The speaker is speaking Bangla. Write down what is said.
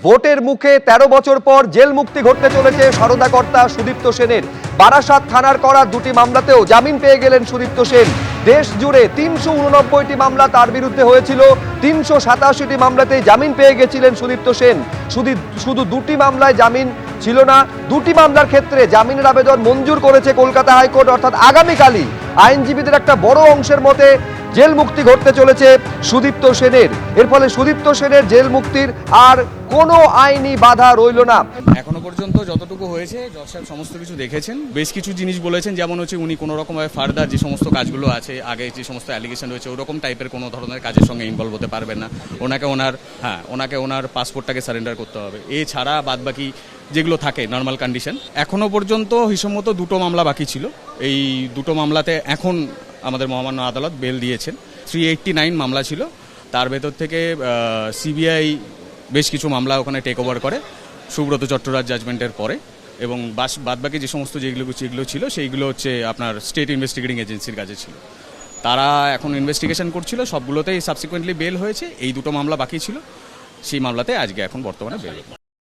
ভোটের মুখে ১৩ বছর পর জেল মুক্তি ঘটতে চলেছে সারদা কর্তা সুদীপ্ত সেনের। বারাসাত থানার করা দুটি মামলাতেও জামিন পেয়ে গেলেন সুদীপ্ত সেন। দেশ জুড়ে ৩৮৯টি মামলা তার বিরুদ্ধে হয়েছিল, ৩৮৭টি মামলাতেই জামিন পেয়ে গেছিলেন সুদীপ্ত সেন। শুধু দুটি মামলায় জামিন ছিল না, দুটি মামলার ক্ষেত্রে জামিনের আবেদন মঞ্জুর করেছে কলকাতা হাইকোর্ট। অর্থাৎ আগামীকালই আইনজীবীদের একটা বড় অংশের মতে জেল মুক্তি ঘটতে চলেছে সুদীপ্ত সেনের। এর ফলে সুদীপ্ত সেনের জেল মুক্তির আর কোনো আইনি বাধা রইল না। এখনো পর্যন্ত যতটুকু হয়েছে জজ সাহেব সমস্ত কিছু দেখেছেন, বেশ কিছু জিনিস বলেছেন, যেমন হচ্ছে উনি কোনো রকমভাবে ফার্দার যে সমস্ত কাজগুলো আছে, আগে যে সমস্ত অ্যালিগেশন রয়েছে ওরকম টাইপের কোনো ধরনের কাজের সঙ্গে ইনভলভ হতে পারবেন না। ওনাকে ওনার পাসপোর্টটাকে সারেন্ডার করতে হবে। এছাড়া বাদবাকি যেগুলো থাকে নর্মাল কন্ডিশন। এখনো পর্যন্ত হিসেবমতো দুটো মামলা বাকি ছিল। এই দুটো মামলাতে এখন আমাদের মহামান্য আদালত বেল দিয়েছেন। 389 মামলা ছিল, তার ভেতর থেকে সিবিআই বেশ কিছু মামলা ওখানে টেক ওভার করে সুব্রত চট্টরাজ জাজমেন্টের পরে, এবং বাদবাকি যে সমস্ত যেগুলো ছিল সেইগুলো হচ্ছে আপনার স্টেট ইনভেস্টিগেটিং এজেন্সির কাছে ছিল। তারা এখন ইনভেস্টিগেশন করছিল, সবগুলোতেই সাবসিকুয়েন্টলি বেল হয়েছে। এই দুটো মামলা বাকি ছিল, সেই মামলাতে আজকে এখন বর্তমানে বেল।